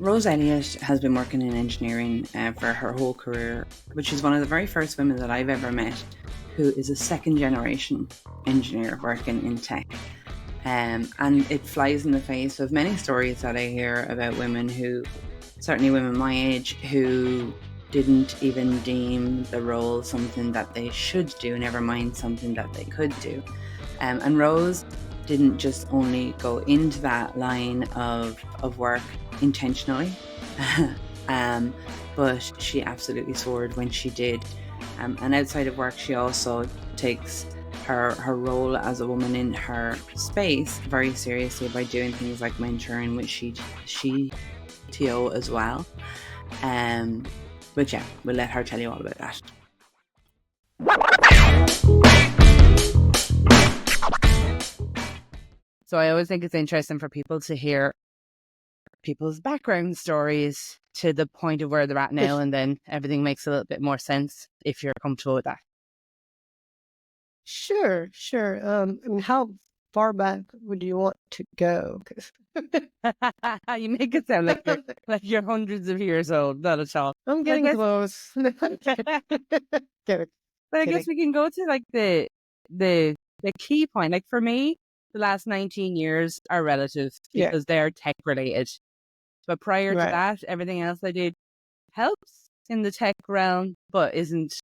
Rose Elliott has been working in engineering for her whole career, but she's one of the very first women that I've ever met who is a second generation engineer working in tech. And it flies in the face of many stories that I hear about women who, certainly women my age, who didn't even deem the role something that they should do, never mind something that they could do. And Rose didn't just only go into that line of work intentionally, but she absolutely soared when she did. And outside of work, she also takes her role as a woman in her space very seriously by doing things like mentoring, which she TO as well. But yeah, we'll let her tell you all about that. So I always think it's interesting for people to hear people's background stories to the point of where they're at now, and then everything makes a little bit more sense if you're comfortable with that. Sure. I mean, how far back would you want to go? You make it sound like you're hundreds of years old. Not at all. I'm getting close. But I guess we can go to like the key point. Like for me, the last 19 years are relative because they're tech related. But prior to that, everything else I did helps in the tech realm, but isn't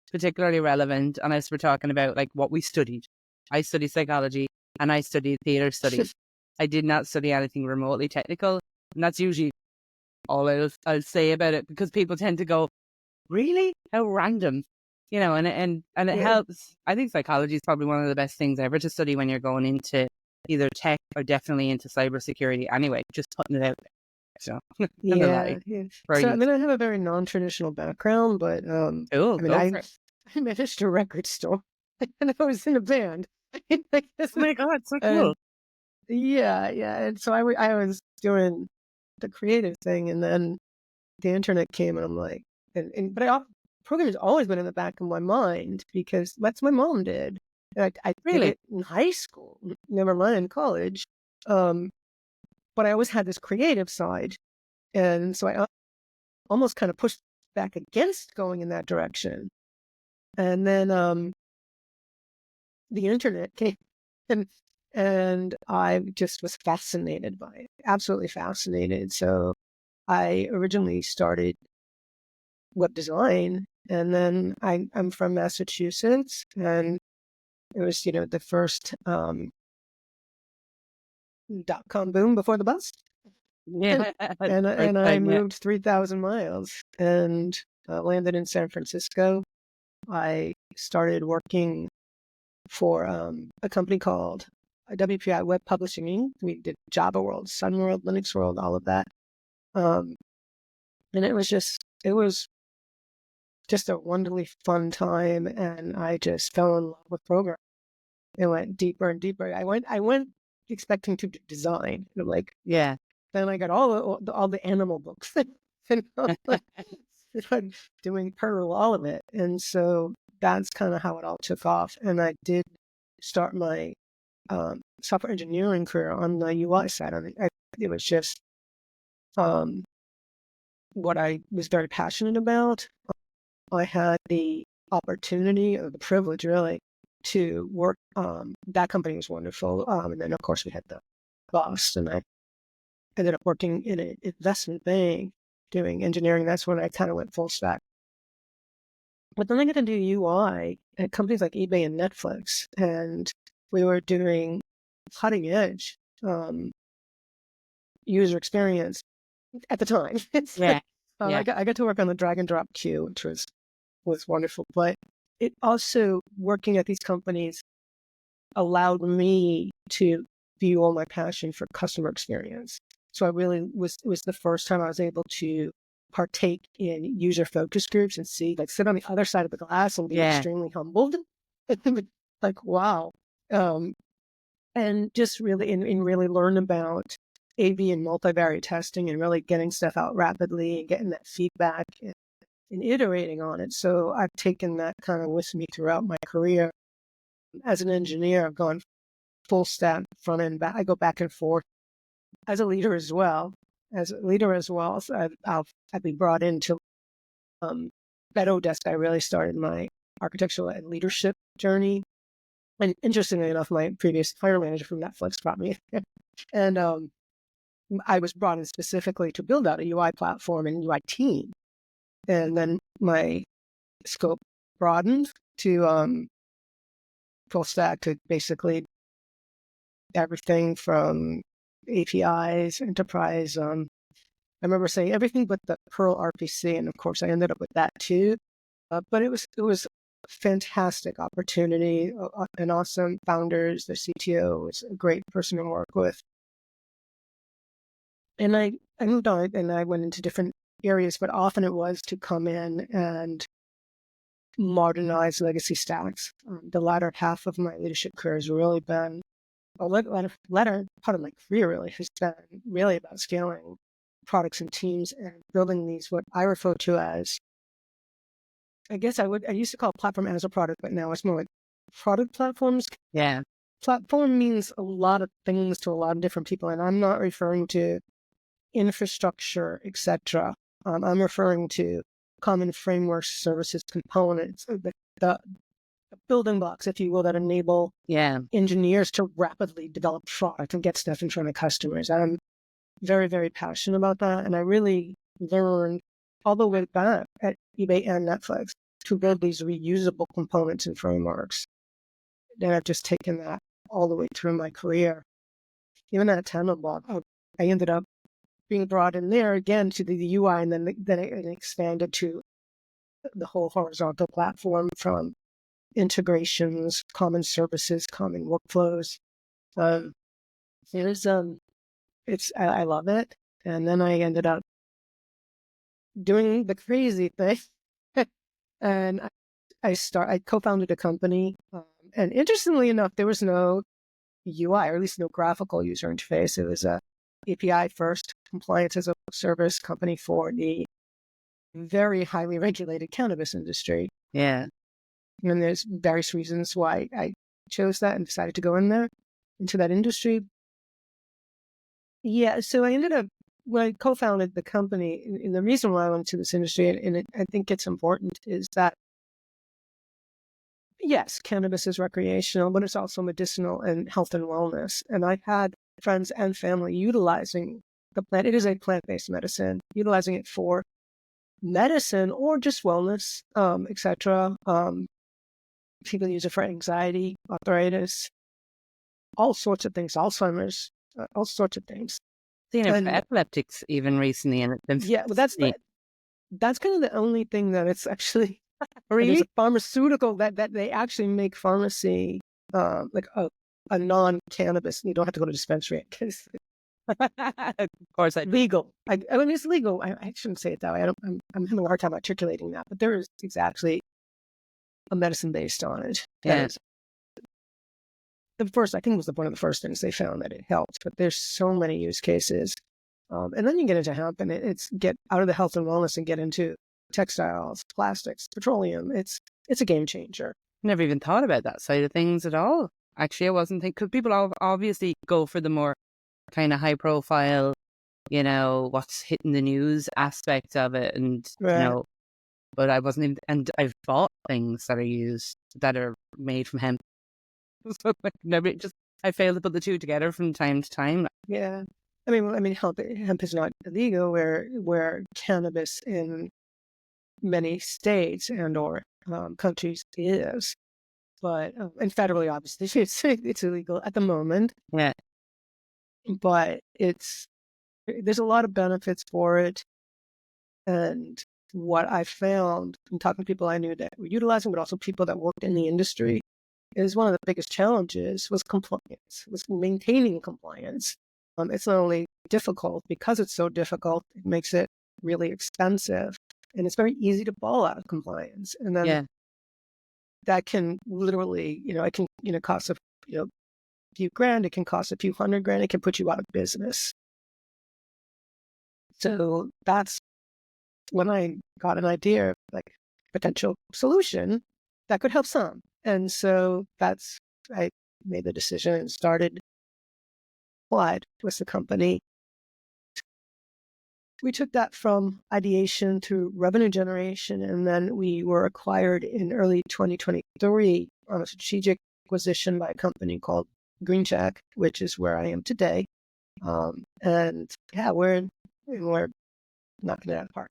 particularly relevant unless we're talking about like what we studied. I studied psychology and I studied theatre studies. I did not study anything remotely technical, and that's usually all I'll say about it, because people tend to go, really? How random. You know, and it helps. I think psychology is probably one of the best things ever to study when you're going into either tech or definitely into cybersecurity anyway, just putting it out there. So, So I mean, I have a very non-traditional background, but I managed a record store and I was in a band. Oh my God, so cool. And so I was doing the creative thing, and then the internet came, and I'm like, but programming has always been in the back of my mind because that's what my mom did. I did it in high school, never mind in college. But I always had this creative side. And so I almost kind of pushed back against going in that direction. And then the internet came, and I just was fascinated by it, absolutely fascinated. So I originally started web design, and then I'm from Massachusetts, and it was, the first .com boom before the bust. Yeah. And I moved 3,000 miles and landed in San Francisco. I started working for a company called WPI Web Publishing Inc. We did Java World, Sun World, Linux World, all of that. And it was just a wonderfully fun time, and I just fell in love with programming. It went deeper and deeper. I went expecting to design. And I'm like, yeah. Then I got all the animal books and doing Perl, all of it. And so that's kind of how it all took off. And I did start my software engineering career on the UI side. It was just what I was very passionate about. I had the opportunity, or the privilege really, to work. That company was wonderful. And then of course we had the bust, and I ended up working in an investment bank doing engineering. That's when I kind of went full stack. But then I got to do UI at companies like eBay and Netflix, and we were doing cutting edge user experience at the time. I got to work on the drag and drop queue, which was wonderful. But it also, working at these companies allowed me to fuel my passion for customer experience. So I really it was the first time I was able to partake in user focus groups and sit on the other side of the glass and be extremely humbled. Like, wow. And just really, and really learn about A/B and multivariate testing, and really getting stuff out rapidly and getting that feedback and iterating on it. So I've taken that kind of with me throughout my career. As an engineer, I've gone full stack, front end, back. I go back and forth as a leader as well. as a leader as well. So I've been brought into at Odesk. I really started my architectural and leadership journey. And interestingly enough, my previous fire manager from Netflix brought me and I was brought in specifically to build out a UI platform and UI team. And then my scope broadened to full stack, to basically everything from APIs, enterprise. I remember saying everything but the Perl RPC, and of course I ended up with that too. But it was a fantastic opportunity, and awesome founders. The CTO was a great person to work with. And I moved on and I went into different areas, but often it was to come in and modernize legacy stacks. The latter half of my leadership career has really been, latter part of my career really has been really about scaling products and teams and building these, what I refer to as, I used to call it platform as a product, but now it's more like product platforms. Yeah. Platform means a lot of things to a lot of different people, and I'm not referring to infrastructure, etc. I'm referring to common frameworks, services, components, the building blocks, if you will, that enable engineers to rapidly develop product and get stuff in front of customers. I'm very, very passionate about that. And I really learned all the way back at eBay and Netflix to build these reusable components and frameworks. And I've just taken that all the way through my career. Even at Tenable, I ended up being brought in there again to the UI, and then it expanded to the whole horizontal platform, from integrations, common services, common workflows. I love it. And then I ended up doing the crazy thing, and I co-founded a company. And interestingly enough, there was no UI, or at least no graphical user interface. It was a API first compliance as a service company for the very highly regulated cannabis industry. Yeah. And there's various reasons why I chose that and decided to go into that industry. Yeah, so I ended up, when I co-founded the company, and the reason why I went into this industry, and I think it's important, is that, yes, cannabis is recreational, but it's also medicinal and health and wellness. And I've had friends and family utilizing the plant. It is a plant-based medicine, utilizing it for medicine or just wellness, etc. People use it for anxiety, arthritis, all sorts of things, Alzheimer's, all sorts of things. Seen it for epileptics even recently, and well, that's kind of the only thing that it's actually really? There's a pharmaceutical that they actually make pharmacy, like a non-cannabis. You don't have to go to dispensary because of course legal. I mean, it's legal. I shouldn't say it that way. I'm having a hard time articulating that, but there is exactly a medicine based on it. Yeah. I think it was one of the first things they found that it helped, but there's so many use cases. And then you get into hemp, and it's get out of the health and wellness and get into textiles, plastics, petroleum. It's a game changer. Never even thought about that side of things at all. Actually, I wasn't thinking, because people obviously go for the more kind of high profile, what's hitting the news aspect of it, and but I wasn't even, and I've bought things that are made from hemp. So I failed to put the two together from time to time. Yeah, I mean, hemp is not illegal where cannabis in many states and or countries is, but and federally, obviously, it's illegal at the moment. Yeah, but there's a lot of benefits for it, and what I found from talking to people I knew that were utilizing, but also people that worked in the industry, is one of the biggest challenges was compliance, was maintaining compliance. It's not only difficult because it's so difficult, it makes it really expensive, and it's very easy to fall out of compliance. And then that can literally, it can, cost a few grand, it can cost a few $100,000, it can put you out of business. So that's when I got an idea of like potential solution that could help some. And so I made the decision and started Applied with the company we took that from ideation to revenue generation, and then we were acquired in early 2023 on a strategic acquisition by a company called GreenCheck, which is where I am today. And yeah, we're knocking it out of the park.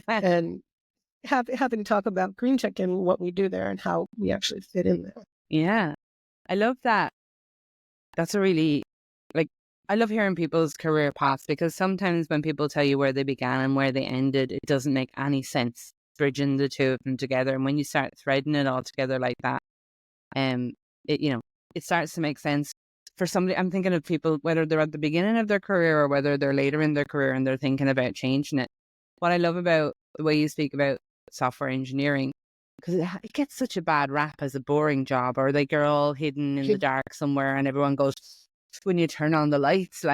And happy to talk about GreenCheck and what we do there and how we actually fit in there. Yeah, I love that. That's a really, I love hearing people's career paths, because sometimes when people tell you where they began and where they ended, it doesn't make any sense bridging the two of them together. And when you start threading it all together like that, it starts to make sense for somebody. I'm thinking of people, whether they're at the beginning of their career or whether they're later in their career and they're thinking about changing it. What I love about the way you speak about software engineering, because it gets such a bad rap as a boring job, or like you're all hidden in the dark somewhere and everyone goes, when you turn on the lights,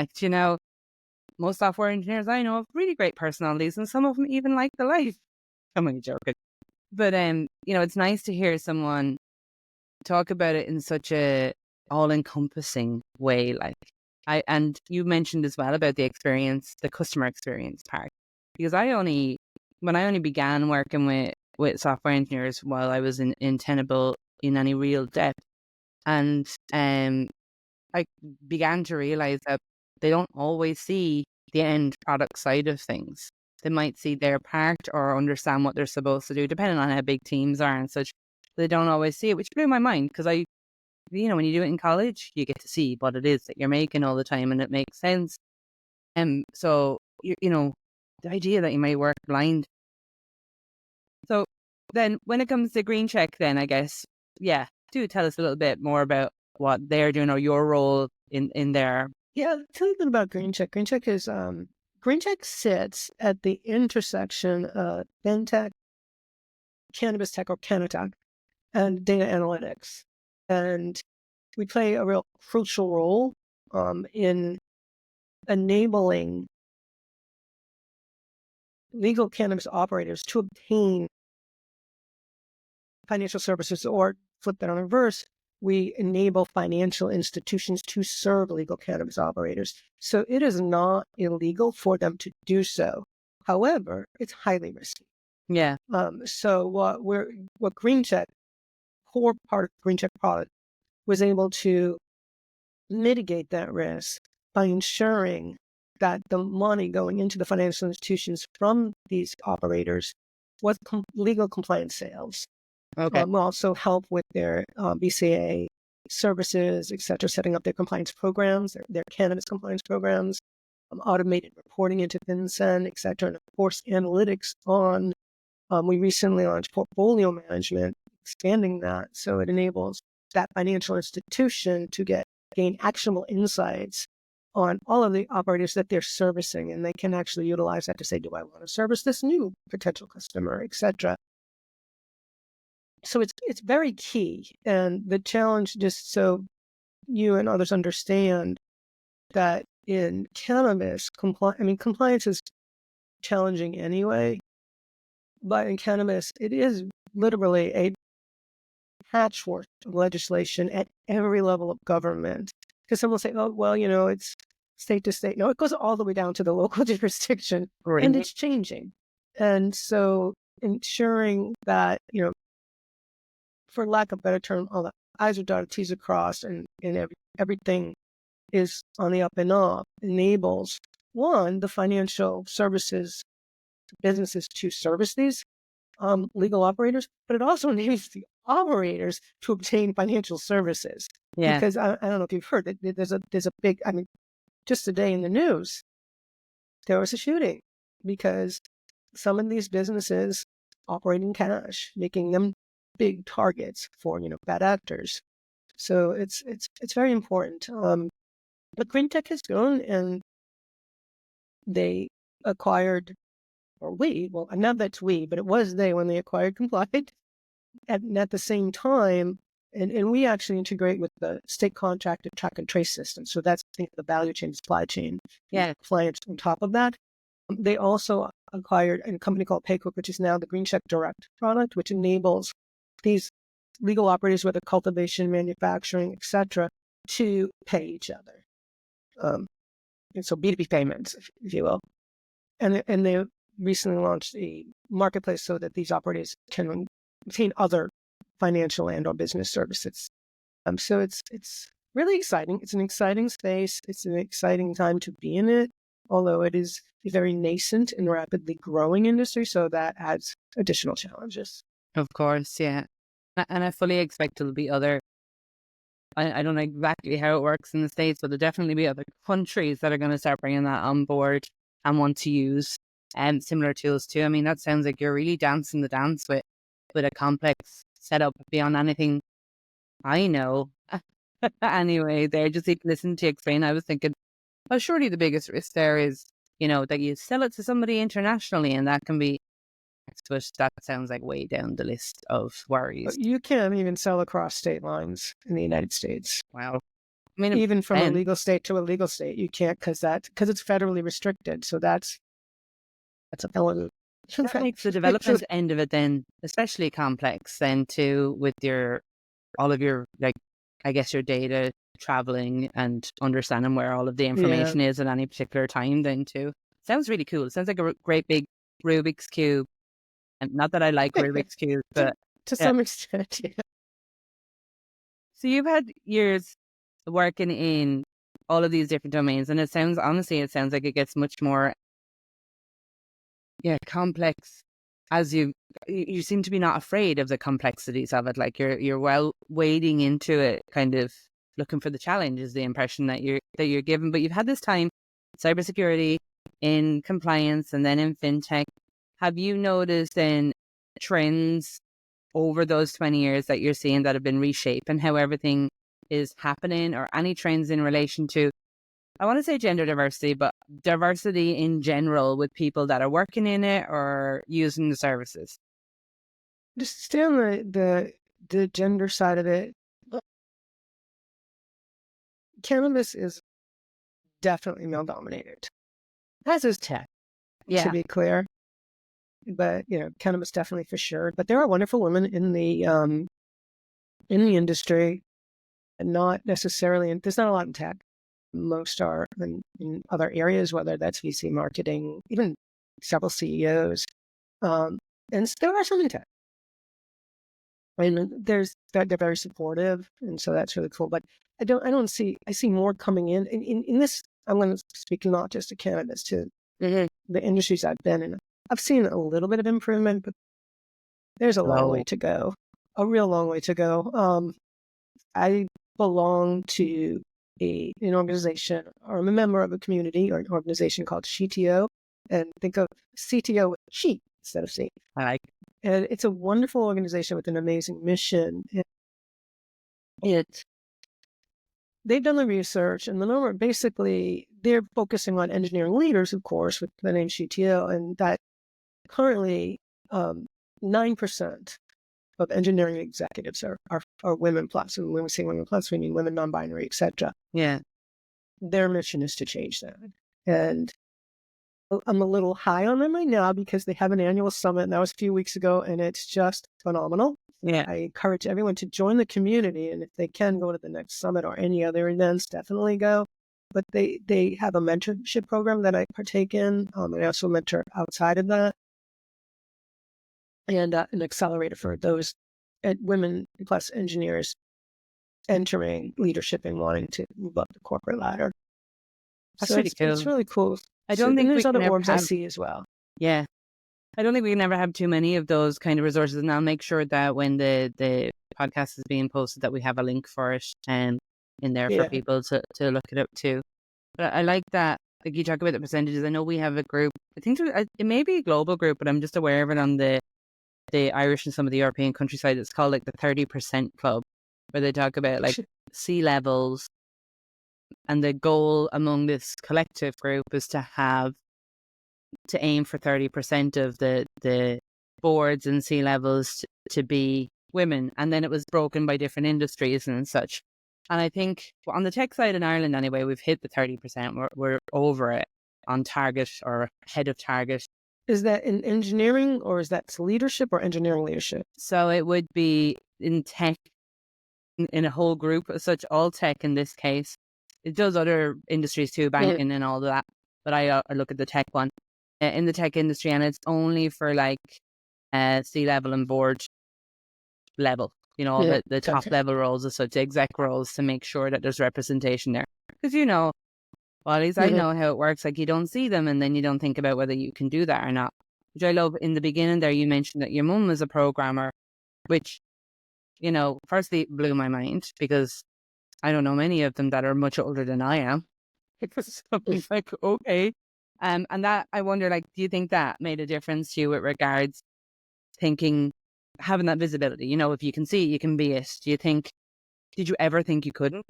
most software engineers I know have really great personalities, and some of them even like the life. I'm only joking. But, it's nice to hear someone talk about it in such a all-encompassing way. And you mentioned as well about the customer experience part, because when I only began working with software engineers while I was in Tenable in any real depth, and I began to realize that they don't always see the end product side of things. They might see their part or understand what they're supposed to do, depending on how big teams are and such. They don't always see it, which blew my mind, because when you do it in college, you get to see what it is that you're making all the time, and it makes sense. So the idea that you may work blind. So then, when it comes to GreenCheck, then I guess, yeah, do tell us a little bit more about what they're doing or your role in there. Yeah, tell you a bit about GreenCheck. GreenCheck sits at the intersection of fintech, cannabis tech or Canatech, and data analytics. And we play a real crucial role in enabling legal cannabis operators to obtain financial services, or flip that on reverse, we enable financial institutions to serve legal cannabis operators. So it is not illegal for them to do so. However, it's highly risky. Yeah. So what GreenCheck, core part of GreenCheck product, was able to mitigate that risk by ensuring that the money going into the financial institutions from these operators was legal compliant sales. Okay. We'll also help with their BCA services, et cetera, setting up their compliance programs, their cannabis compliance programs, automated reporting into FinCEN, et cetera, and of course, analytics on. We recently launched portfolio management, expanding that so it enables that financial institution to gain actionable insights on all of the operators that they're servicing, and they can actually utilize that to say, do I want to service this new potential customer, et cetera. So it's very key. And the challenge, just so you and others understand, that in cannabis, compliance is challenging anyway, but in cannabis, it is literally a patchwork of legislation at every level of government. Because some will say, oh, well, it's state to state. No, it goes all the way down to the local jurisdiction, Right. And it's changing. And so ensuring that, for lack of a better term, all the I's are dotted, T's are crossed, and everything is on the up and up, enables, one, the financial services businesses to service these legal operators, but it also enables the operators to obtain financial services. Yeah. Because I don't know if you've heard, there's a big, just today in the news, there was a shooting because some of these businesses operate in cash, making them big targets for bad actors. So it's very important. But GreenTech has grown, and they acquired, not that's we, but it was they when they acquired Complied. And at the same time, and we actually integrate with the state contracted track and trace system. So that's the value chain, supply chain, clients on top of that. They also acquired a company called Paycook, which is now the GreenCheck Direct product, which enables these legal operators, whether cultivation, manufacturing, et cetera, to pay each other. And so B2B payments, if you will. and they recently launched a marketplace so that these operators can obtain other financial and or business services. So it's really exciting. It's an exciting space. It's an exciting time to be in it, although it is a very nascent and rapidly growing industry. So that adds additional challenges. Of course, yeah. And I fully expect there'll be other, I don't know exactly how it works in the States, but there'll definitely be other countries that are going to start bringing that on board and want to use similar tools too. I mean, that sounds like you're really dancing the dance with a complex setup beyond anything I know. Anyway, there, just even listening to you explain, I was thinking, well, surely the biggest risk there is, that you sell it to somebody internationally and that can be, but that sounds like way down the list of worries. You can't even sell across state lines in the United States. Wow. I mean, even from a legal state to a legal state, you can't because it's federally restricted. So that's a felony. That makes the development end of it then especially complex then too, with all of your, like, I guess your data traveling and understanding where all of the information is at any particular time then too. Sounds really cool. It sounds like a great big Rubik's Cube. And not that I like Rubik's Cube, but to some extent, yeah. So you've had years working in all of these different domains, and it sounds like it gets much more complex as you seem to be not afraid of the complexities of it. Like you're well wading into it, kind of looking for the challenge is the impression that you're given. But you've had this time cybersecurity, in compliance, and then in fintech. Have you noticed then trends over those 20 years that you're seeing that have been reshaping how everything is happening, or any trends in relation to, I want to say gender diversity, but diversity in general with people that are working in it or using the services? Just stay on the gender side of it. Cannabis is definitely male dominated, as is tech, to be clear. But cannabis definitely for sure. But there are wonderful women in the industry, and not necessarily. And there's not a lot in tech. Most are in other areas, whether that's VC marketing, even several CEOs, and there are some in tech. And they're very supportive, and so that's really cool. But I see more coming in this. I'm going to speak not just to cannabis, to the industries I've been in. I've seen a little bit of improvement, but there's a long way to go, a real long way to go. I belong to an organization, or I'm a member of a community or an organization called CTO, and think of CTO with she instead of C. I like it. And it's a wonderful organization with an amazing mission. They've done the research, and the number, basically, they're focusing on engineering leaders, of course, with the name CTO, and that currently 9% of engineering executives are women plus. And when we say women plus, we mean women, non-binary, etc. Yeah. Their mission is to change that. And I'm a little high on them right now because they have an annual summit, and that was a few weeks ago, and it's just phenomenal. Yeah. I encourage everyone to join the community, and if they can go to the next summit or any other events, definitely go. But they have a mentorship program that I partake in. I also mentor outside of that. And an accelerator for those women plus engineers entering leadership and wanting to move up the corporate ladder. That's really cool. It's really cool. I don't think there's other orgs I see as well. Yeah. I don't think we can ever have too many of those kind of resources. And I'll make sure that when the podcast is being posted, that we have a link for it in there for people to look it up too. But I like that. Like you talk about the percentages. I know we have a group. I think it may be a global group, but I'm just aware of it on the Irish and some of the European countryside. It's called like the 30% Club, where they talk about like C-levels. And the goal among this collective group is to aim for 30% of the boards and C-levels to be women. And then it was broken by different industries and such. And I think on the tech side in Ireland anyway, we've hit the 30%. We're over it, on target or ahead of target. Is that in engineering, or is that leadership, or engineering leadership? So it would be in tech, in a whole group as such, all tech in this case. It does other industries too, banking and all that. But I look at the tech one. in the tech industry, and it's only for like C-level and board level, all the top level roles, as such, exec roles, to make sure that there's representation there. Because well, at least I know how it works. Like, you don't see them, and then you don't think about whether you can do that or not. Which I love. In the beginning there, you mentioned that your mum was a programmer, which, firstly blew my mind, because I don't know many of them that are much older than I am. So it's like, okay. And that, I wonder, like, do you think that made a difference to you with regards having that visibility? If you can see it, you can be it. Did you ever think you couldn't?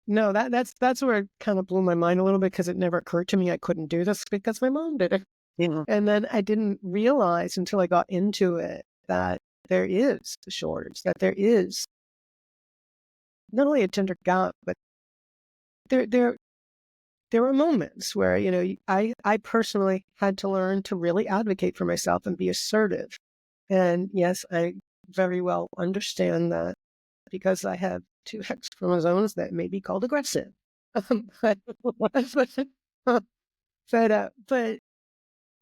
No, that's where it kind of blew my mind a little bit, because it never occurred to me I couldn't do this because my mom did it. Yeah. And then I didn't realize until I got into it that there is a shortage, that there is not only a gender gap, but there are moments where, I personally had to learn to really advocate for myself and be assertive. And yes, I very well understand that, because I have 2 X chromosomes that may be called aggressive. But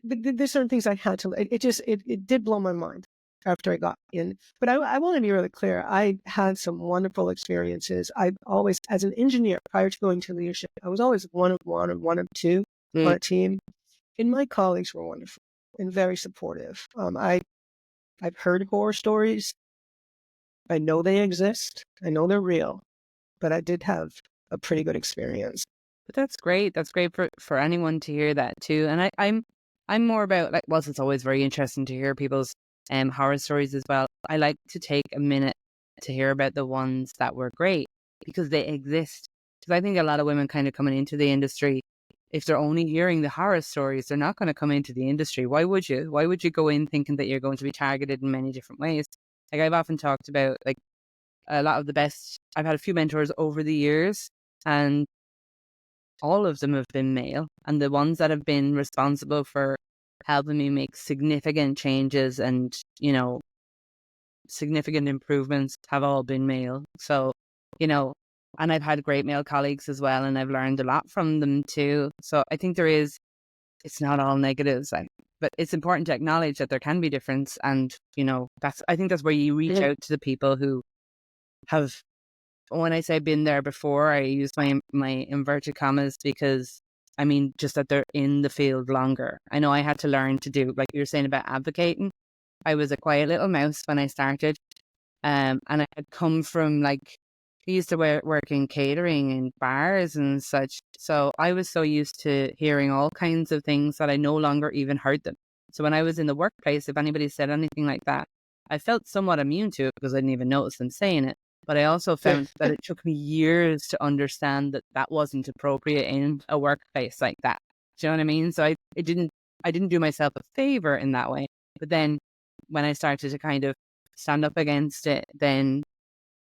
there's certain things I had to. It did blow my mind after I got in. But I want to be really clear. I had some wonderful experiences. I've always, as an engineer, prior to going to leadership, I was always one of one or one of two on a team. And my colleagues were wonderful and very supportive. I've heard horror stories. I know they exist. I know they're real. But I did have a pretty good experience. But that's great. That's great for anyone to hear that too. And I'm more about, like, whilst it's always very interesting to hear people's horror stories as well, I like to take a minute to hear about the ones that were great, because they exist. Because I think a lot of women kind of coming into the industry, if they're only hearing the horror stories, they're not going to come into the industry. Why would you? Why would you go in thinking that you're going to be targeted in many different ways? Like, I've often talked about, like, a lot of the best, I've had a few mentors over the years, and all of them have been male. And the ones that have been responsible for helping me make significant changes and, significant improvements have all been male. So, and I've had great male colleagues as well, and I've learned a lot from them too. So I think it's not all negatives, but it's important to acknowledge that there can be difference. And, I think that's where you reach out to the people who have, when I say been there before, I use my inverted commas, because I mean just that they're in the field longer. I know I had to learn to do, like you were saying about advocating. I was a quiet little mouse when I started, and I had come from, like, I used to work in catering and bars and such. So I was so used to hearing all kinds of things that I no longer even heard them. So when I was in the workplace, if anybody said anything like that, I felt somewhat immune to it, because I didn't even notice them saying it. But I also found that it took me years to understand that that wasn't appropriate in a workplace like that. Do you know what I mean? So I didn't do myself a favor in that way. But then when I started to kind of stand up against it, then,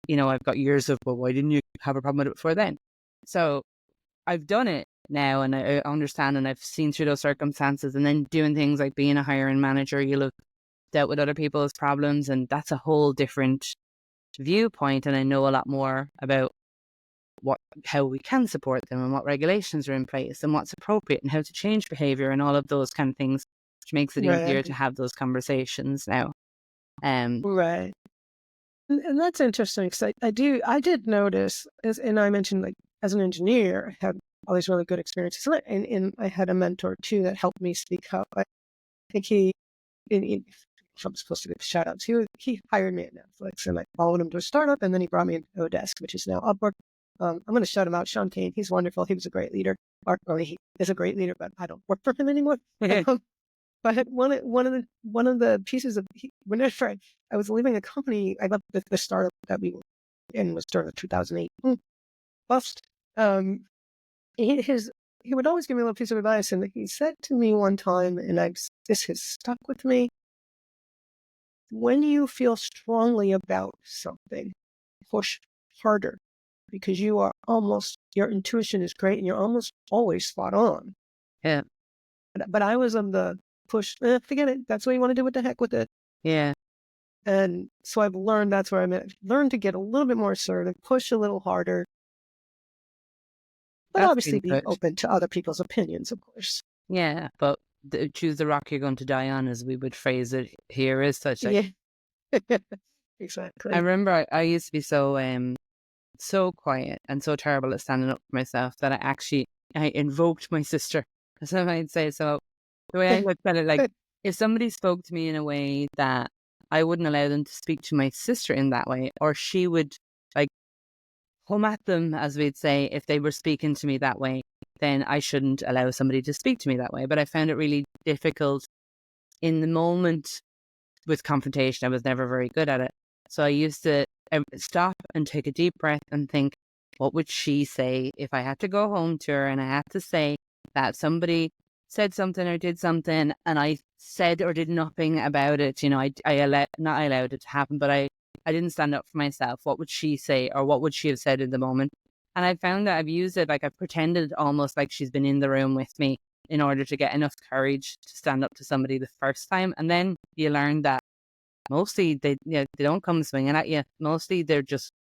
I've got years of, well, why didn't you have a problem with it before then? So I've done it now, and I understand, and I've seen through those circumstances. And then doing things like being a hiring manager, you'll have dealt with other people's problems, and that's a whole different viewpoint. And I know a lot more about how we can support them, and what regulations are in place, and what's appropriate, and how to change behavior, and all of those kind of things, which makes it easier to have those conversations now. Right. And that's interesting, because I did notice, and I mentioned, like, as an engineer, I had all these really good experiences, and I had a mentor too that helped me speak up. I think I'm supposed to give shout outs. He hired me at Netflix, and I followed him to a startup, and then he brought me into Odesk, which is now Upwork. I'm going to shout him out, Sean Kane. He's wonderful. He was a great leader. He is a great leader, but I don't work for him anymore. But one of the pieces of, whenever I was leaving a company, I left the startup that we were in, was during 2008 bust. He would always give me a little piece of advice, and he said to me one time, and this has stuck with me: when you feel strongly about something, push harder, because your intuition is great, and you're almost always spot on. Yeah. But I was on the push, forget it. That's what you want to do. What the heck with it? Yeah. And so I've learned, that's where I've learned to get a little bit more assertive, push a little harder, but obviously be open to other people's opinions, of course. Yeah, but choose the rock you're going to die on, as we would phrase it here, is such. Like, yeah, exactly. I remember I used to be so quiet and so terrible at standing up for myself that I invoked my sister, as I might say. So the way I looked at it, like, if somebody spoke to me in a way that I wouldn't allow them to speak to my sister in that way, or she would like come at them, as we'd say, if they were speaking to me that way, then I shouldn't allow somebody to speak to me that way. But I found it really difficult in the moment with confrontation. I was never very good at it. So I used to stop and take a deep breath and think, what would she say if I had to go home to her and I had to say that somebody said something or did something and I said or did nothing about it? You know, not allowed it to happen, but I didn't stand up for myself. What would she say, or what would she have said in the moment? And I found that I've used it, like I've pretended almost like she's been in the room with me in order to get enough courage to stand up to somebody the first time. And then you learn that mostly they don't come swinging at you. Mostly they're just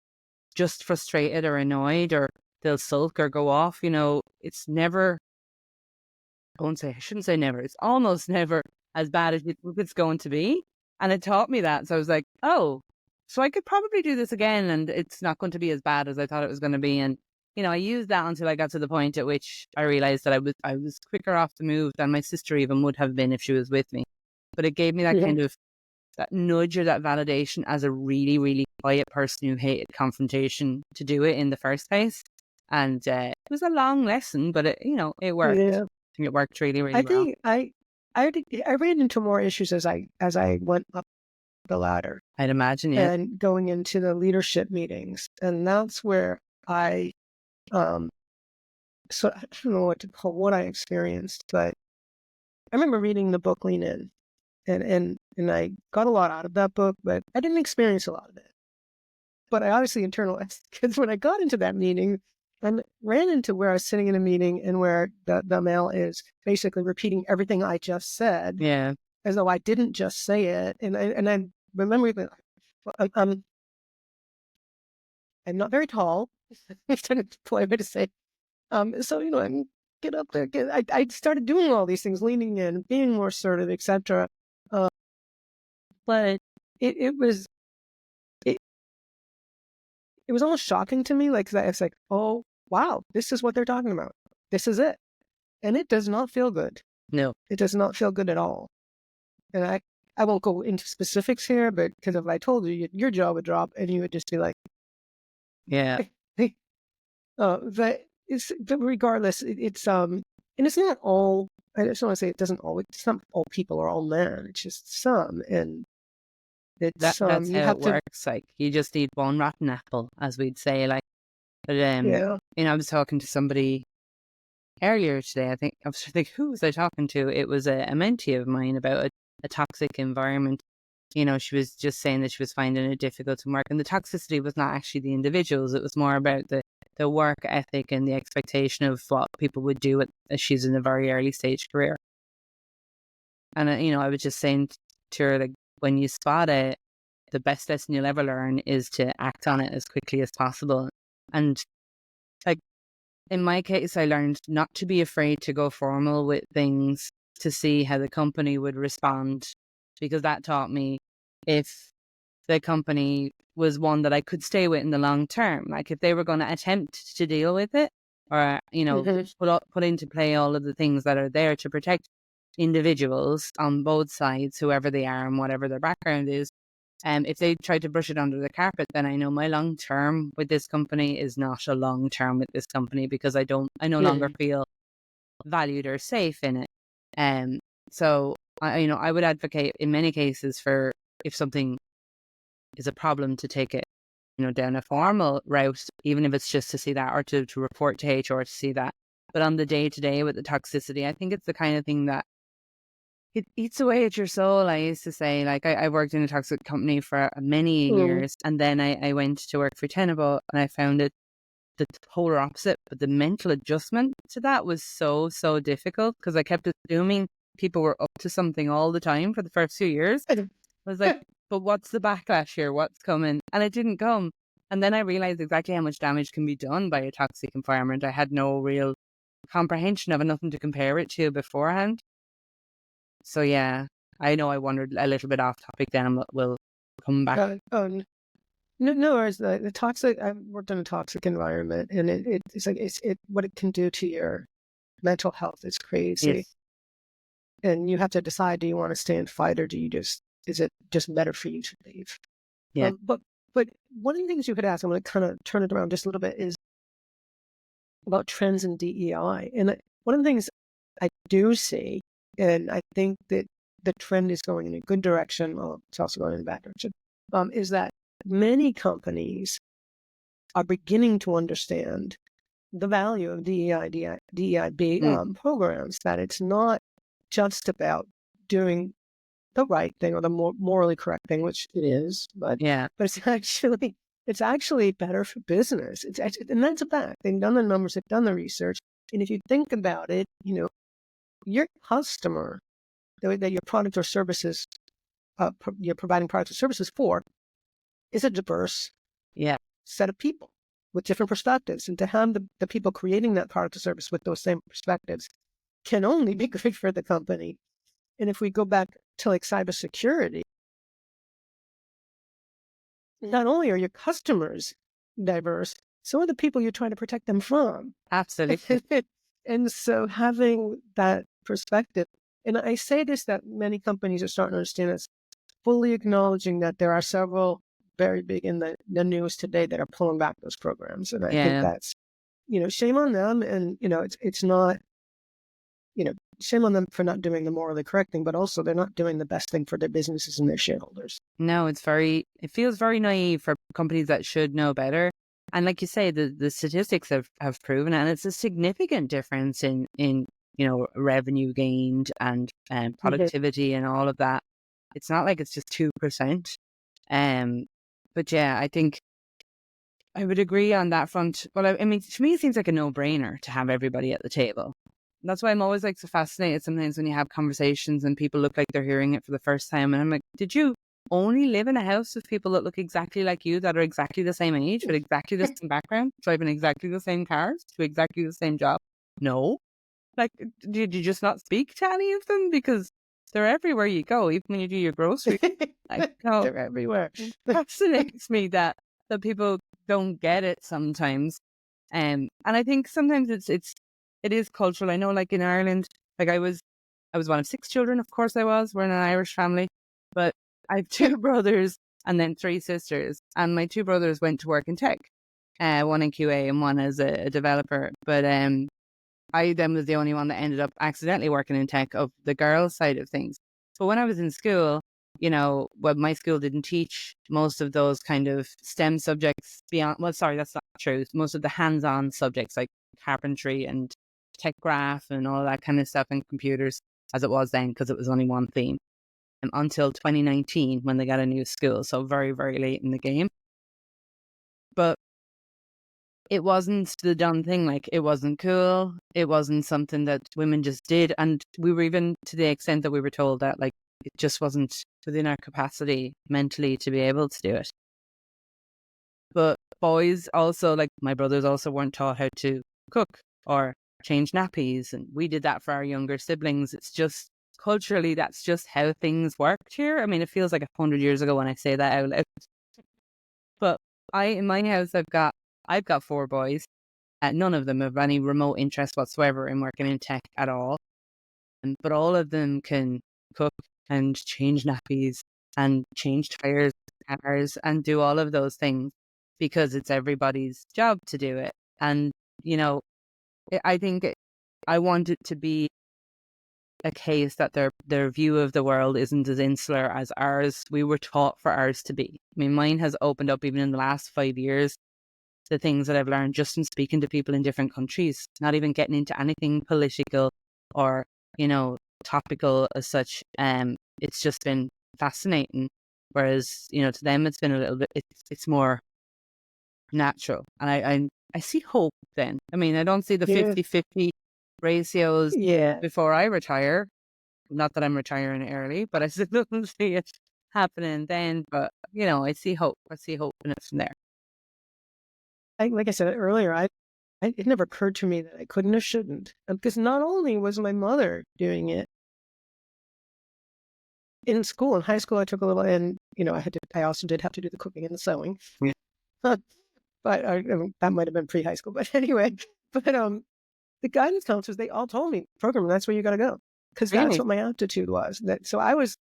frustrated or annoyed, or they'll sulk or go off. You know, it's never, I shouldn't say never. It's almost never as bad as it's going to be. And it taught me that. So I was like, oh, so I could probably do this again and it's not going to be as bad as I thought it was going to be. And, you know, I used that until I got to the point at which I realized that I was quicker off the move than my sister even would have been if she was with me. But it gave me that kind of that nudge or that validation as a really, really quiet person who hated confrontation to do it in the first place. And it was a long lesson, but it worked. Yeah. I think it worked really, really well. I think I ran into more issues as I went up the ladder. I'd imagine, yeah. And going into the leadership meetings. And that's where so I don't know what to call what I experienced, but I remember reading the book Lean In. And I got a lot out of that book, but I didn't experience a lot of it. But I obviously internalized, because when I got into that meeting and ran into where I was sitting in a meeting and where the male is basically repeating everything I just said, as though I didn't just say it. And I remember I'm not very tall. It's kind of polite way to say. So I get up there. I started doing all these things, leaning in, being more assertive, etc. But it was almost shocking to me. Like, it's like, oh wow, this is what they're talking about. This is it, and it does not feel good. No, it does not feel good at all. And I won't go into specifics here, but because if I told you, your jaw would drop, and you would just be like, yeah. But regardless, it's and it's not all. I just want to say it's not all people are all men. It's just some, and that's how it works. Like, you just need one rotten apple, as we'd say. Like, but I was talking to somebody earlier today. I think I was thinking, who was I talking to? It was a mentee of mine about a toxic environment. She was just saying that she was finding it difficult to work, and the toxicity was not actually the individuals. It was more about the work ethic and the expectation of what people would do as she's in a very early stage career. And I was just saying to her, like, when you spot it, the best lesson you'll ever learn is to act on it as quickly as possible. And like, in my case, I learned not to be afraid to go formal with things to see how the company would respond, because that taught me if the company was one that I could stay with in the long term, like if they were going to attempt to deal with it, or put into play all of the things that are there to protect individuals on both sides, whoever they are and whatever their background is. If they try to brush it under the carpet, then I know my long term with this company is not a long term with this company, because I no longer feel valued or safe in it. So I would advocate in many cases for, if something is a problem, to take it down a formal route, even if it's just to see that, or to report to HR to see that. But on the day to day with the toxicity, I think it's the kind of thing that it eats away at your soul. I used to say, like, I worked in a toxic company for many years, and then I went to work for Tenable, and I found it the polar opposite. But the mental adjustment to that was so difficult, because I kept assuming people were up to something all the time for the first few years. I was like, but what's the backlash here? What's coming? And it didn't come. And then I realized exactly how much damage can be done by a toxic environment. I had no real comprehension of it, nothing to compare it to beforehand. So yeah, I know I wandered a little bit off topic then, and we'll come back. No, as the toxic, I've worked in a toxic environment, and it's like what it can do to your mental health is crazy. Yes. And you have to decide, do you want to stay and fight, or is it just better for you to leave? Yeah. But one of the things you could ask, I'm going to kind of turn it around just a little bit, is about trends in DEI. And one of the things I do see, and I think that the trend is going in a good direction, well, it's also going in a bad direction, is that many companies are beginning to understand the value of DEIB programs, that it's not just about doing the right thing or the morally correct thing, which it is, but it's actually better for business. And that's a fact. They've done the numbers, they've done the research, and if you think about it, your customer that your product or services, you're providing products or services for, is a diverse set of people with different perspectives. And to have the people creating that product or service with those same perspectives can only be good for the company. And if we go back to like cybersecurity, not only are your customers diverse, so are the people you're trying to protect them from. Absolutely. And so having that perspective, and I say this, that many companies are starting to understand this, fully acknowledging that there are several very big in the news today that are pulling back those programs. And I think that's, shame on them. And, it's not, shame on them for not doing the morally correct thing, but also they're not doing the best thing for their businesses and their shareholders. No, it feels very naive for companies that should know better. And like you say, the statistics have proven it, and it's a significant difference in revenue gained and productivity and all of that. It's not like it's just 2%. But yeah, I think I would agree on that front. Well, I mean, to me, it seems like a no-brainer to have everybody at the table. That's why I'm always like so fascinated sometimes when you have conversations and people look like they're hearing it for the first time. And I'm like, did you only live in a house with people that look exactly like you, that are exactly the same age, with exactly the same background, driving exactly the same cars, to exactly the same job? No. Like, did you just not speak to any of them? Because they're everywhere you go, even when you do your groceries. Like, no, they're everywhere. It fascinates me that people don't get it sometimes. And I think sometimes it is cultural. I know, like in Ireland, like I was one of 6 children. Of course I was. We're in an Irish family, but I have 2 brothers and then 3 sisters. And my 2 brothers went to work in tech, one in QA and one as a developer. But I then was the only one that ended up accidentally working in tech of the girls' side of things. So when I was in school, my school didn't teach most of those kind of STEM subjects beyond, well, sorry, that's not true. Most of the hands-on subjects like carpentry and tech graph and all that kind of stuff and computers, as it was then, because it was only one theme, until 2019 when they got a new school. So very, very late in the game. But it wasn't the done thing. Like, it wasn't cool. It wasn't something that women just did. And we were even to the extent that we were told that, like, it just wasn't within our capacity mentally to be able to do it. But boys also, like my brothers, also weren't taught how to cook or change nappies. And we did that for our younger siblings. It's just culturally, that's just how things worked here. I mean, it feels like 100 years ago when I say that out loud. But in my house, I've got 4 boys. None of them have any remote interest whatsoever in working in tech at all. But all of them can cook and change nappies and change tires, cars, and do all of those things because it's everybody's job to do it. And, I think I want it to be a case that their view of the world isn't as insular as ours. We were taught for ours to be. I mean, mine has opened up even in the last 5 years. The things that I've learned just in speaking to people in different countries, not even getting into anything political or, topical as such. It's just been fascinating. Whereas, to them, it's been a little bit, it's more natural. And I see hope then. I mean, I don't see the 50-50 ratios before I retire. Not that I'm retiring early, but I still don't see it happening then. But, I see hope. I see hope in it from there. Like I said earlier, it never occurred to me that I couldn't or shouldn't, because not only was my mother doing it, in school, in high school, I took a little, and I also did have to do the cooking and the sewing. Yeah. But that might have been pre-high school. But anyway, the guidance counselors, they all told me, program, that's where you got to go, because that's what my aptitude was. So I was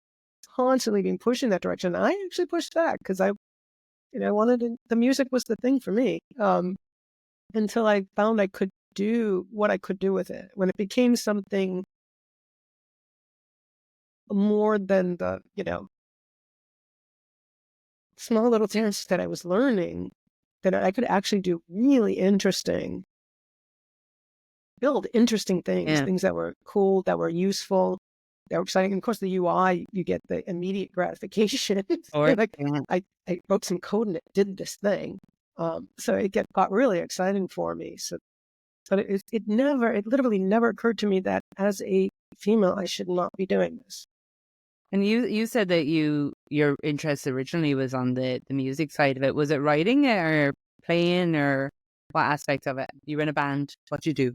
constantly being pushed in that direction. And I actually pushed back because I wanted the music was the thing for me. Until I found I could do what I could do with it. When it became something more than the, small little tasks that I was learning, that I could actually do really interesting, build interesting things, things that were cool, that were useful, that were exciting. And of course, the UI, you get the immediate gratification. I wrote some code and it did this thing. So it got really exciting for me. So, but it literally never occurred to me that as a female, I should not be doing this. And you said that your interest originally was on the music side of it. Was it writing or playing, or what aspect of it? You were in a band. What'd you do?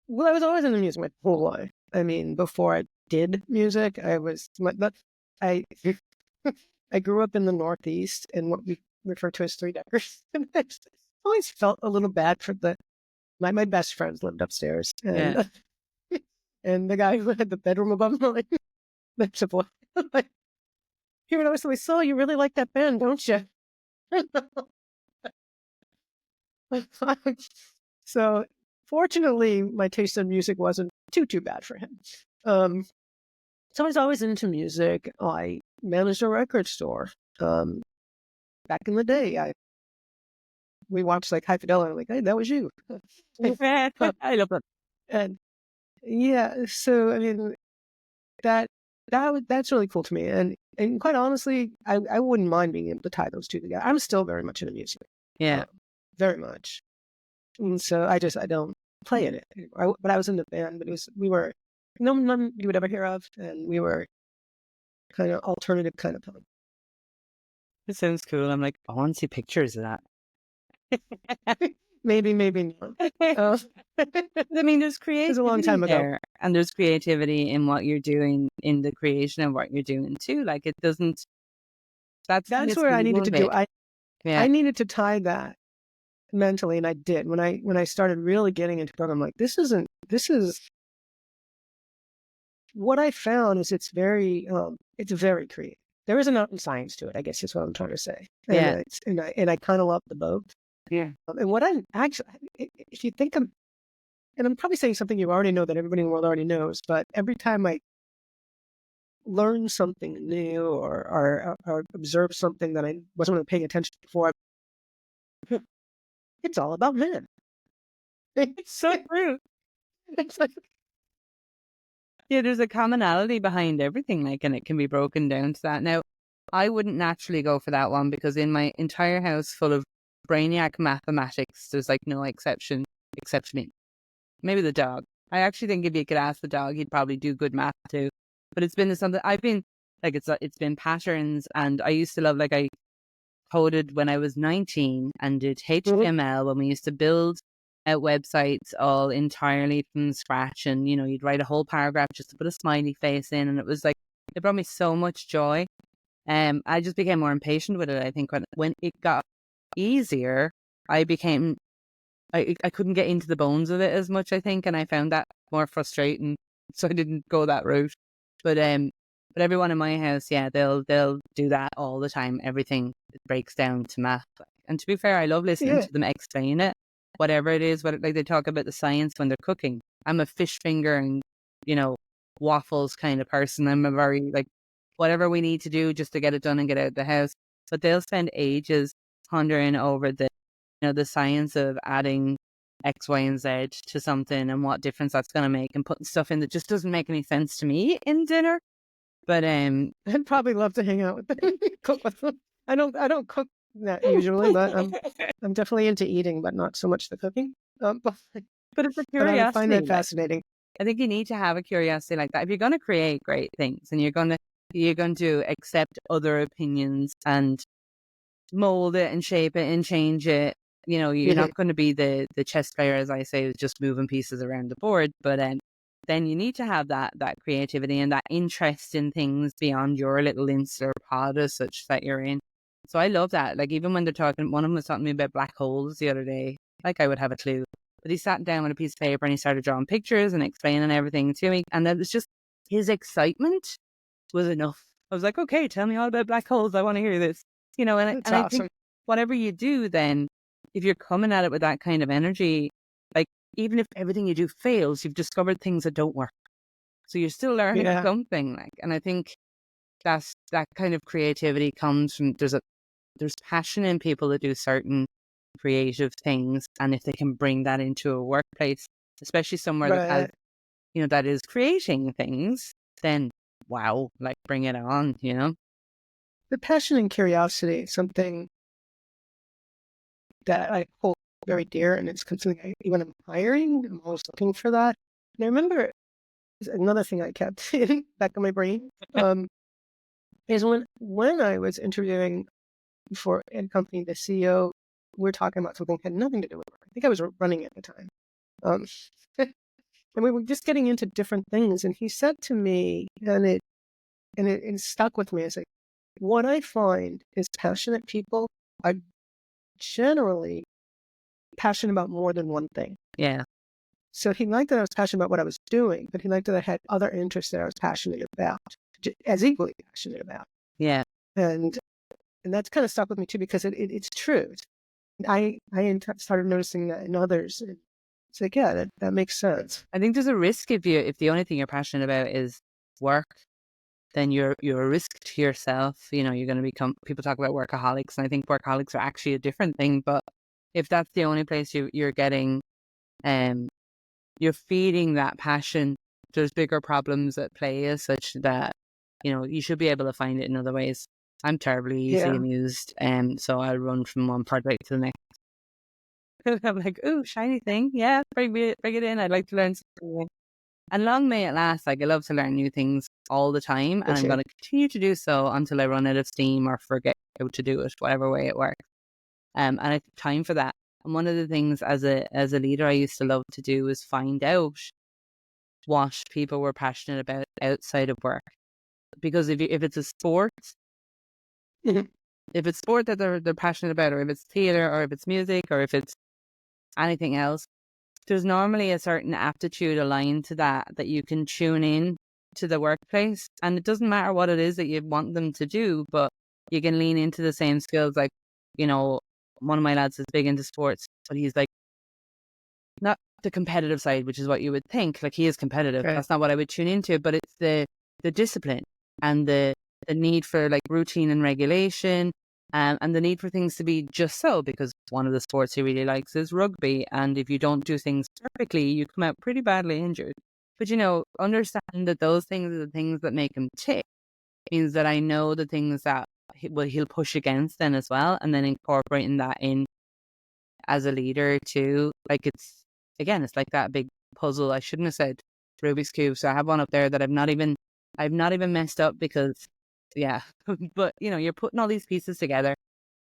Well, I was always into music my whole life. I mean, before I did music, I grew up in the Northeast in what we refer to as three deckers. And I always felt a little bad for my best friends lived upstairs, and and the guy who had the bedroom above mine, that's a boy. He would always say, "So you really like that band, don't you?" So fortunately, my taste in music wasn't too bad for him. So I was always into music. I managed a record store. Back in the day, we watched like High Fidelity. I'm like, hey, that was you. I love that. And yeah, so I mean, that's really cool to me. And quite honestly, I wouldn't mind being able to tie those two together. I'm still very much into music. Yeah, very much. And so I don't play in it. But I was in the band. But none you would ever hear of, and we were kind of alternative kind of punk. It sounds cool. I'm like, I want to see pictures of that. Maybe not. I mean, there's creativity. It was a long time ago, and there's creativity in what you're doing, in the creation of what you're doing too. Like it doesn't. That's where I needed to do. I needed to tie that mentally, and I did. When I started really getting into it, I'm like, this is what I found is it's very creative. There is an art and science to it, I guess is what I'm trying to say. And I kind of love the both. Yeah. And what I'm actually, if you think and I'm probably saying something you already know that everybody in the world already knows, but every time I learn something new or observe something that I wasn't really paying attention to before, it's all about men. It's so true. It's like, yeah, there's a commonality behind everything, like, and it can be broken down to that. Now, I wouldn't naturally go for that one because in my entire house full of brainiac mathematics, there's like no exception except me. Maybe the dog. I actually think if you could ask the dog, he'd probably do good math too. But it's been something I've been like, it's been patterns, and I used to love, like, I coded when I was 19 and did HTML when we used to build websites all entirely from scratch, and you'd write a whole paragraph just to put a smiley face in, and it was like, it brought me so much joy. I just became more impatient with it. I think when it got easier, I couldn't get into the bones of it as much, I think, and I found that more frustrating, so I didn't go that route. But everyone in my house, yeah, they'll do that all the time. Everything breaks down to math, and to be fair, I love listening to them explain it, whatever it is. Like they talk about the science when they're cooking. I'm a fish finger and waffles kind of person. I'm a very, like, whatever we need to do just to get it done and get out of the house. But they'll spend ages pondering over the science of adding X, Y, and Z to something and what difference that's going to make, and putting stuff in that just doesn't make any sense to me in dinner. But I'd probably love to hang out with them, cook with them. I don't cook that usually, but I'm definitely into eating, but not so much the cooking. But it's a curiosity. I find that fascinating. I think you need to have a curiosity like that if you're going to create great things, and you're going to accept other opinions and mold it and shape it and change it. You're not going to be the chess player, as I say, who's just moving pieces around the board. But then you need to have that creativity and that interest in things beyond your little insular pod as such that you're in. So I love that. Like, even when they're talking, one of them was talking to me about black holes the other day. Like, I would have a clue. But he sat down with a piece of paper and he started drawing pictures and explaining everything to me. And that was just, his excitement was enough. I was like, okay, tell me all about black holes. I want to hear this. And That's I awesome. think whatever you do then, if you're coming at it with that kind of energy, like, even if everything you do fails, you've discovered things that don't work. So you're still learning something. Like, and I think that kind of creativity comes from, there's passion in people that do certain creative things, and if they can bring that into a workplace, especially somewhere that has, that is creating things, then wow, like, bring it on. The passion and curiosity is something that I hold very dear, and it's something when I'm hiring, I'm always looking for that. And I remember another thing I kept in back of my brain is when I was interviewing for a company, the CEO, we were talking about something that had nothing to do with work. I think I was running at the time. And we were just getting into different things. And he said to me, and it stuck with me, it's like, what I find is passionate people are generally passionate about more than one thing. Yeah. So he liked that I was passionate about what I was doing, but he liked that I had other interests that I was passionate about, as equally passionate about. Yeah. And that's kind of stuck with me too, because it's true. I started noticing that in others. It's like, yeah, that makes sense. I think there's a risk if the only thing you're passionate about is work, then you're a risk to yourself. You're going to become, people talk about workaholics, and I think workaholics are actually a different thing. But if that's the only place you're getting, you're feeding that passion, there's bigger problems at play as such that, you should be able to find it in other ways. I'm terribly easily amused, so I'll run from one project to the next. I'm like, ooh, shiny thing. Yeah, bring it in. I'd like to learn something. And long may it last. Like, I love to learn new things all the time, and I'm going to continue to do so until I run out of steam or forget how to do it, whatever way it works. And I have time for that. And one of the things as a leader I used to love to do was find out what people were passionate about outside of work. Because if it's a sport, if it's sport that they're passionate about, or if it's theater, or if it's music, or if it's anything else, there's normally a certain aptitude aligned to that you can tune in to the workplace. And it doesn't matter what it is that you want them to do, but you can lean into the same skills. Like, one of my lads is big into sports, but he's like, not the competitive side, which is what you would think. Like, he is competitive. That's not what I would tune into, but it's the discipline and the need for like routine and regulation, and the need for things to be just so, because one of the sports he really likes is rugby. And if you don't do things perfectly, you come out pretty badly injured. But, understand that those things are the things that make him tick, means that I know the things that he'll push against then as well. And then incorporating that in as a leader too. Like, it's like that big puzzle. I shouldn't have said Rubik's Cube. So I have one up there that I've not even messed up because, but you're putting all these pieces together.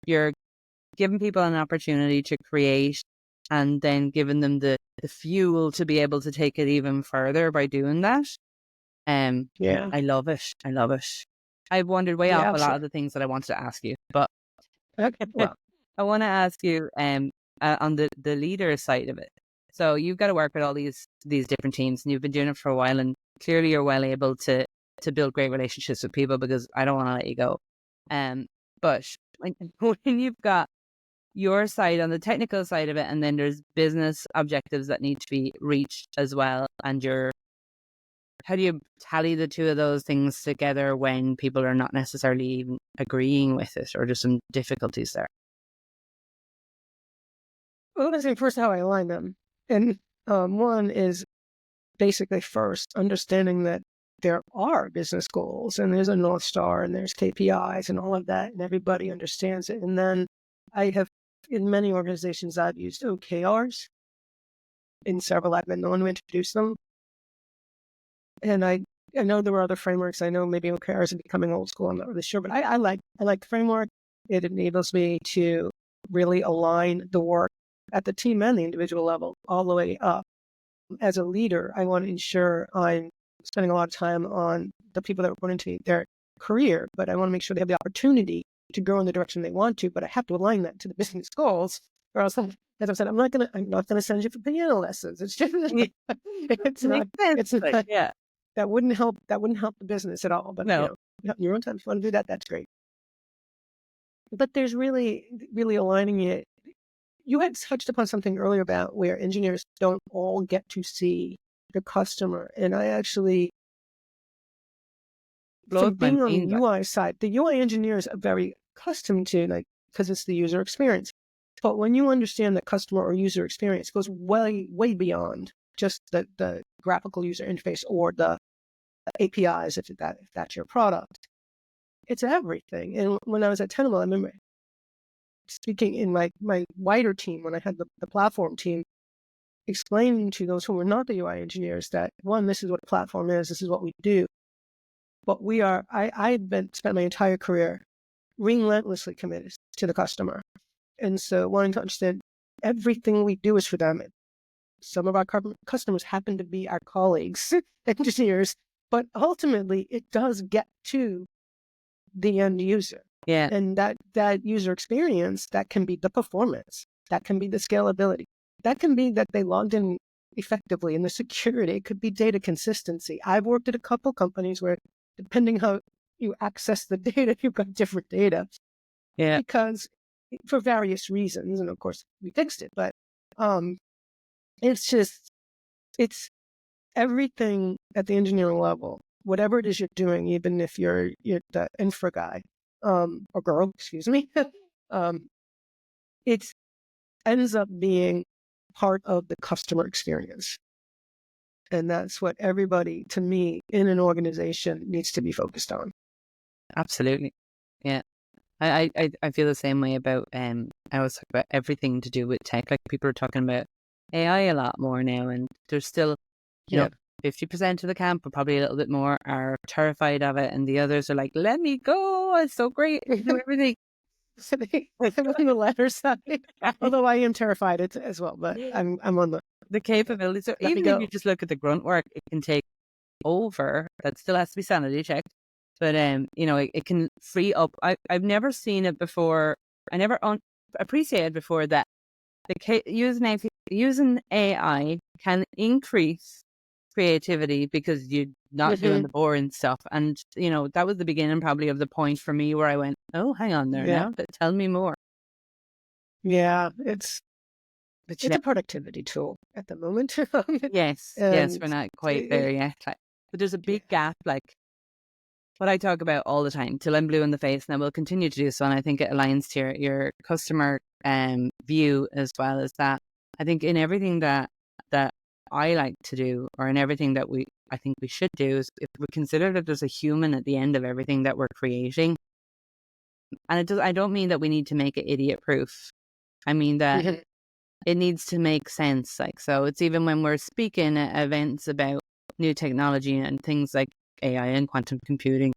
You're giving people an opportunity to create, and then giving them the fuel to be able to take it even further by doing that. I love it. I've wandered way off a lot of the things that I wanted to ask you, but well, I want to ask you on the leader side of it. So you've got to work with all these different teams, and you've been doing it for a while, and clearly you're well able to build great relationships with people, because I don't want to let you go. But when you've got your side on the technical side of it, and then there's business objectives that need to be reached as well, and how do you tally the two of those things together when people are not necessarily even agreeing with it, or just some difficulties there? Well, let's say first how I align them. And one is basically first understanding that there are business goals, and there's a North Star, and there's KPIs and all of that, and everybody understands it. And then I have, in many organizations, I've used OKRs. In several, I've been the one who introduced them. And I know there were other frameworks. I know maybe OKRs are becoming old school. I'm not really sure, but I like the framework. It enables me to really align the work at the team and the individual level all the way up. as a leader, I want to ensure I'm spending a lot of time on the people that are going into their career, but I want to make sure they have the opportunity to go in the direction they want to, but I have to align that to the business goals, or else, as I said, I'm not gonna send you for piano lessons. It's just, it's not, yeah. that wouldn't help the business at all. But No. Your own time, if you want to do that, that's great. But there's really aligning it. You had touched upon something earlier about where engineers don't all get to see the customer. And I actually, from being on the UI side, the UI engineers are very accustomed to, like, because it's the user experience. But when you understand that customer or user experience goes way, way beyond just the graphical user interface or the APIs, if that's your product, it's everything. And when I was at Tenable, I remember speaking in my wider team, when I had the platform team, explaining to those who were not the UI engineers that, one, this is what a platform is, this is what we do. But I had spent my entire career relentlessly committed to the customer. And so wanting to understand everything we do is for them. Some of our customers happen to be our colleagues, engineers, but ultimately it does get to the end user. Yeah. And that user experience, that can be the performance, that can be the scalability, that can be that they logged in effectively, and the security. It could be data consistency. I've worked at a couple companies where, depending how you access the data, you've got different data. Yeah. Because for various reasons, and of course we fixed it, but it's everything at the engineering level. Whatever it is you're doing, even if you're the infra guy, or girl, excuse me, it ends up being part of the customer experience. And that's what everybody, to me, in an organization needs to be focused on. Absolutely. Yeah. I feel the same way about, I always talk about everything to do with tech. Like, people are talking about AI a lot more now, and there's still, you know, 50% of the camp, but probably a little bit more, are terrified of it, and the others are like, let me go, it's so great, do everything. I'm on the latter side, although I am terrified as well, but I'm on the capabilities. So even if you just look at the grunt work, it can take over. That still has to be sanity checked. But you know, it can free up. I've never seen it before. I never appreciated before that using AI can increase creativity because you're not doing the boring stuff. And you know, that was the beginning probably of the point for me where I went, oh, hang on there now. Tell me more. Yeah, it's a productivity tool at the moment. Yes, we're not quite there yet. But there's a big gap, like what I talk about all the time, till I'm blue in the face, and I will continue to do so. And I think it aligns to your customer view as well as that. I think in everything that I like to do, or in everything that I think we should do, is if we consider that there's a human at the end of everything that we're creating. And I don't mean that we need to make it idiot proof. I mean that it needs to make sense. Like, so it's even when we're speaking at events about new technology and things like AI and quantum computing,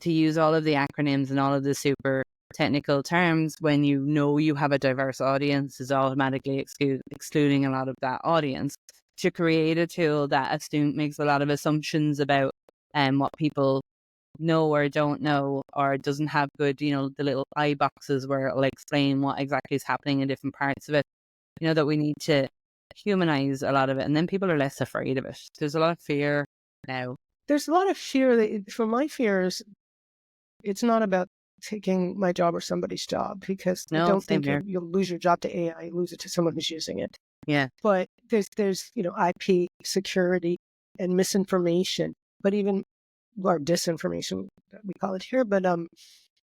to use all of the acronyms and all of the super technical terms when you know you have a diverse audience is automatically excluding a lot of that audience. To create a tool that makes a lot of assumptions about what people know or don't know, or doesn't have good, you know, the little eye boxes where it'll explain what exactly is happening in different parts of it. You know, that we need to humanize a lot of it, and then people are less afraid of it. There's a lot of fear now. There's a lot of fear. For my fears, it's not about taking my job or somebody's job, because I don't think you'll lose your job to AI, you lose it to someone who's using it. Yeah. But there's you know, IP security and misinformation, but even, or disinformation, we call it here. But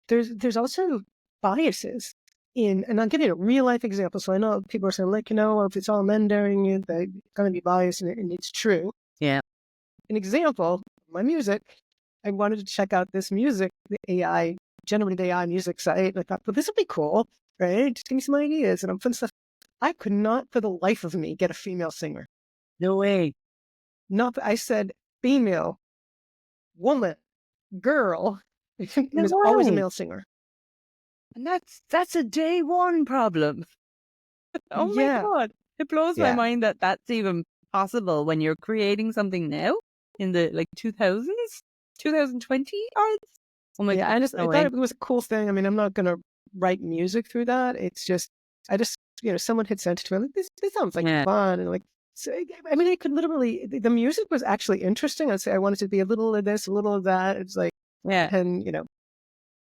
there's also biases and I'll give you a real life example. So I know people are saying, like, you know, if it's all men daring you, they're going to be biased, and it's true. Yeah. An example, my music, I wanted to check out this music, the AI, generated AI music site. And I thought, well, this would be cool, right? Just give me some ideas. And I'm putting stuff. I could not for the life of me get a female singer. No way. I said female, woman, girl. It was always a male singer. And that's a day one problem. Oh my God. It blows my mind that that's even possible when you're creating something now in the like 2000s, 2020 odds. Oh my Yeah, God, I thought it was a cool thing. I mean, I'm not going to write music through that. It's just, someone had sent it to me. Like, this sounds like fun. And like, so, I mean, I could literally, the music was actually interesting. I'd say I wanted to be a little of this, a little of that. It's like, and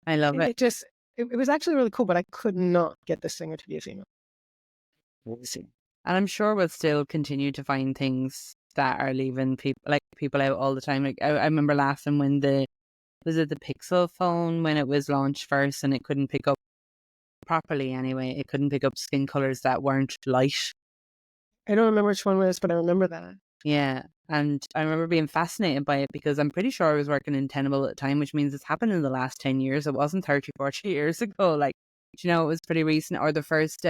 I love it. It was actually really cool, but I could not get the singer to be a female. And I'm sure we'll still continue to find things that are leaving people out all the time. Like I remember laughing when was it the Pixel phone when it was launched first and it couldn't pick up properly anyway. It couldn't pick up skin colors that weren't light. I don't remember which one it was, but I remember that. Yeah. And I remember being fascinated by it because I'm pretty sure I was working in Tenable at the time, which means it's happened in the last 10 years. It wasn't 30, 40 years ago. Like, it was pretty recent. Or the first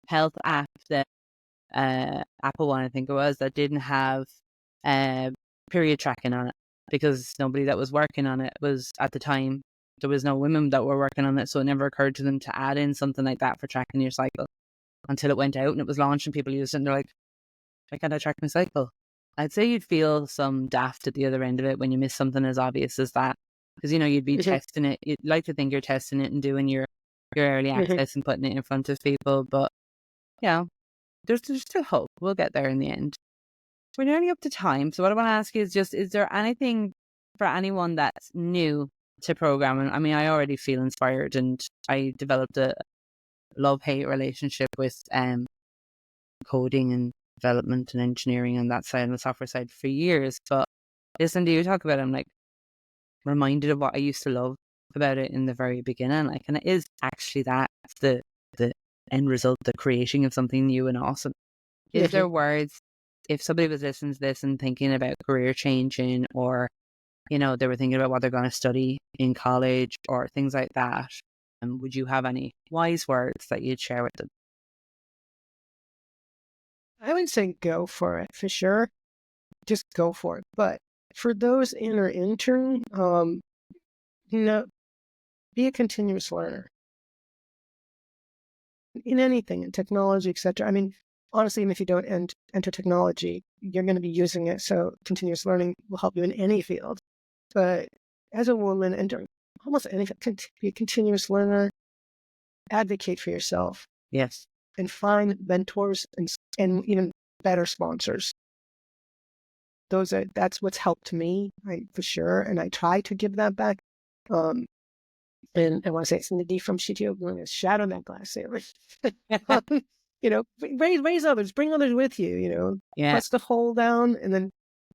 health app that Apple one, I think it was, that didn't have period tracking on it because nobody that was working on it was, at the time, there was no women that were working on it. So it never occurred to them to add in something like that for tracking your cycle until it went out and it was launched and people used it and they're like, why can't I track my cycle? I'd say you'd feel some daft at the other end of it when you miss something as obvious as that. Because, you'd be testing it. You'd like to think you're testing it and doing your early access and putting it in front of people. But, there's still hope. We'll get there in the end. We're nearly up to time. So what I want to ask you is just, is there anything for anyone that's new to programming? I mean, I already feel inspired and I developed a love-hate relationship with coding and development and engineering and that side and the software side for years. But listening to you talk about it, I'm like reminded of what I used to love about it in the very beginning. Like, and it is actually that the end result, the creating of something new and awesome. Is there words, if somebody was listening to this and thinking about career changing, or they were thinking about what they're going to study in college or things like that, would you have any wise words that you'd share with them? I would say go for it, for sure. Just go for it. But for those in or intern, be a continuous learner. In anything, in technology, etc. I mean, honestly, even if you don't enter technology, you're going to be using it. So continuous learning will help you in any field. But as a woman, entering almost anything, be a continuous learner, advocate for yourself. Yes. And find mentors and even better sponsors. That's what's helped me, for sure. And I try to give that back. And I want to say it's Nadie from CTO going to shadow that glass ceiling. Raise others, bring others with you, press the hole down and then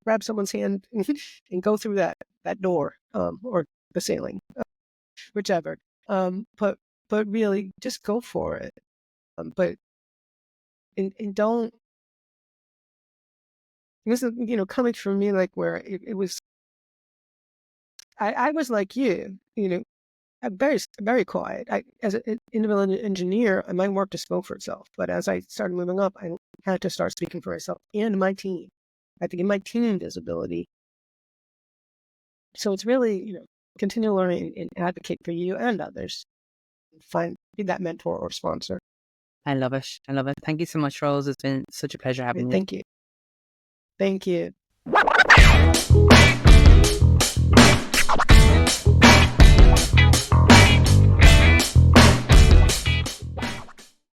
grab someone's hand and go through that door, or the ceiling, whichever. But really just go for it. But don't, this is, coming from me, like where it was, I was like you, I'm very, very quiet. As an individual engineer, my work just spoke for itself. But as I started moving up, I had to start speaking for myself and my team. I had to give my team visibility. So it's really, continue learning and advocate for you and others. Be that mentor or sponsor. I love it. I love it. Thank you so much, Rose. It's been such a pleasure having you. Thank you. Thank you.